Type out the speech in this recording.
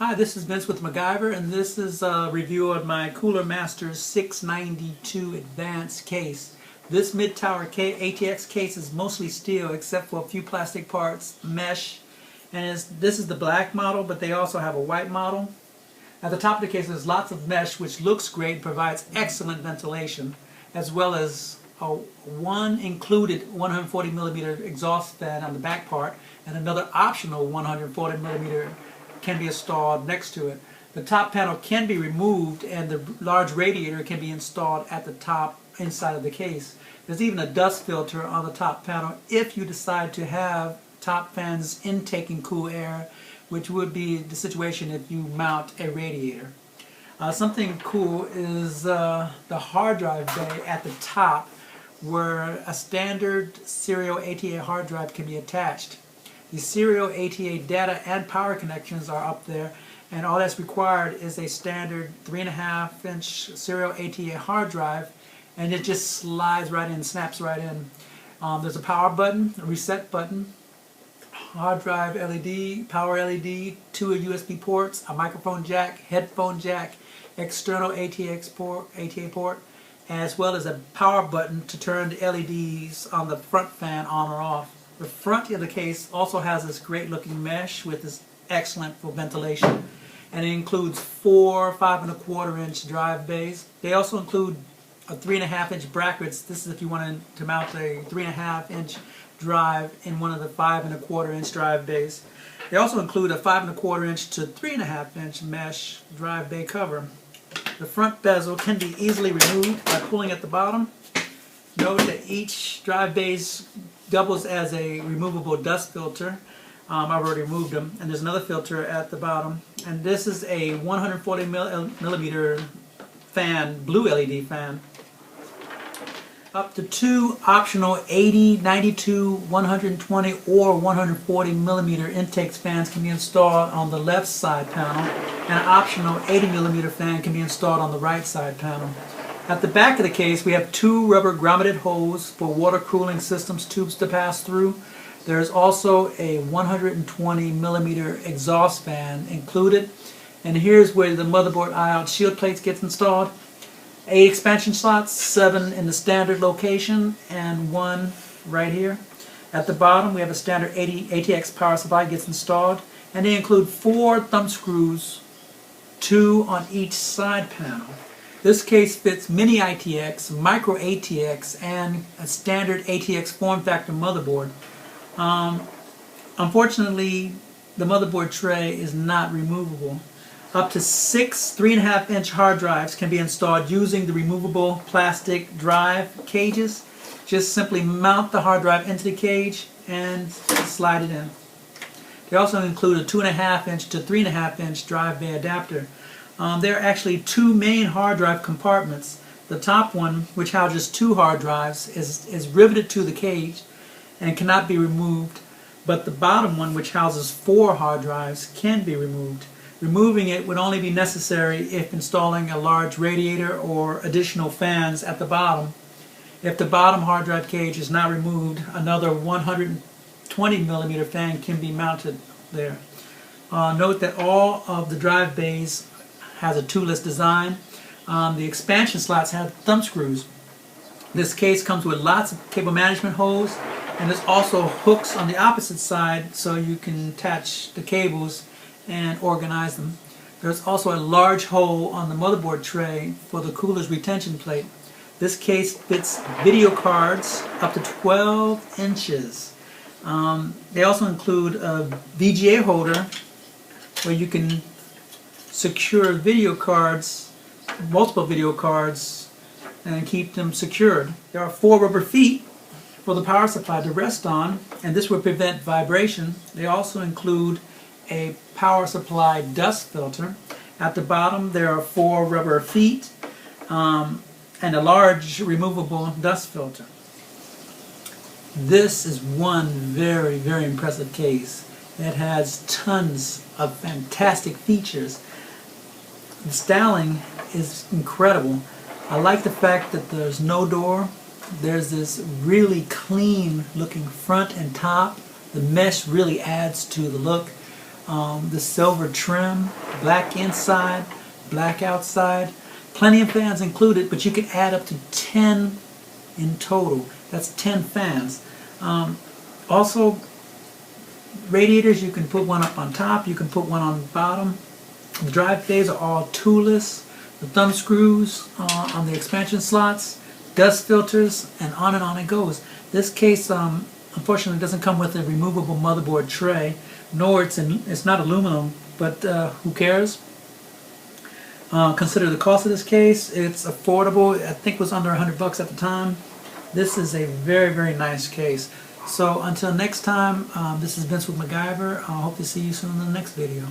Hi, this is Vince with MacGyver, and this is a review of my Cooler Master 692 Advanced case. This mid-tower ATX case is mostly steel except for a few plastic parts, mesh, and this is the black model, but they also have a white model. At the top of the case there's lots of mesh, which looks great and provides excellent ventilation, as well as one included 140 millimeter exhaust fan on the back part, and another optional 140 millimeter can be installed next to it. The top panel can be removed and the large radiator can be installed at the top inside of the case. There's even a dust filter on the top panel if you decide to have top fans intaking cool air, which would be the situation if you mount a radiator. Something cool is the hard drive bay at the top, where a standard serial ATA hard drive can be attached. The serial ATA data and power connections are up there, and all that's required is a standard 3.5-inch serial ATA hard drive, and it just slides right in, snaps right in. There's a power button, a reset button, hard drive LED, power LED, 2 USB ports, a microphone jack, headphone jack, external ATA port, as well as a power button to turn the LEDs on the front fan on or off. The front of the case also has this great looking mesh with this excellent for ventilation, and it includes 4 5.25-inch drive bays. They also include a 3.5-inch brackets. This is if you wanted to mount a 3.5-inch drive in one of the 5.25-inch drive bays. They also include a 5.25-inch to 3.5-inch mesh drive bay cover. The front bezel can be easily removed by pulling at the bottom. Note that each drive base doubles as a removable dust filter. I've already removed them, and there's another filter at the bottom. And this is a 140 millimeter fan, blue LED fan. Up to 2 optional 80, 92, 120, or 140 millimeter intake fans can be installed on the left side panel, and an optional 80 millimeter fan can be installed on the right side panel. At the back of the case, we have 2 rubber grommeted holes for water cooling systems tubes to pass through. There's also a 120 millimeter exhaust fan included, and here's where the motherboard IOT shield plates gets installed. 8 expansion slots, 7 in the standard location, and 1 right here. At the bottom, we have a standard ATX power supply gets installed, and they include 4 thumb screws, 2 on each side panel. This case fits mini ITX, micro ATX, and a standard ATX form factor motherboard. Unfortunately, the motherboard tray is not removable. Up to 6 3.5-inch hard drives can be installed using the removable plastic drive cages. Just simply mount the hard drive into the cage and slide it in. They also include a 2.5-inch to 3.5-inch drive bay adapter. There are actually 2 main hard drive compartments. The top one, which houses 2 hard drives, is riveted to the cage and cannot be removed, but the bottom one, which houses 4 hard drives, can be removed. Removing it would only be necessary if installing a large radiator or additional fans at the bottom. If the bottom hard drive cage is not removed, another 120 millimeter fan can be mounted there. Note that all of the drive bays has a toolless design. The expansion slots have thumb screws. This case comes with lots of cable management holes, and there's also hooks on the opposite side so you can attach the cables and organize them. There's also a large hole on the motherboard tray for the cooler's retention plate. This case fits video cards up to 12 inches. They also include a VGA holder where you can secure video cards, multiple video cards, and keep them secured. There are 4 rubber feet for the power supply to rest on, and this will prevent vibration. They also include a power supply dust filter. At the bottom there are 4 rubber feet and a large removable dust filter. This is one very, very impressive case. It has tons of fantastic features. The styling is incredible. I like the fact that there's no door. There's this really clean looking front and top. The mesh really adds to the look. The silver trim, black inside, black outside. Plenty of fans included, but you can add up to 10 in total. That's 10 fans. Also, radiators, you can put one up on top, you can put one on the bottom. The drive bays are all toolless. The thumb screws on the expansion slots, dust filters, and on it goes. This case, unfortunately, doesn't come with a removable motherboard tray, nor it's not aluminum, but who cares? Consider the cost of this case. It's affordable. I think it was under $100 at the time. This is a very, very nice case. So until next time, this is Vince with MacGyver. I hope to see you soon in the next video.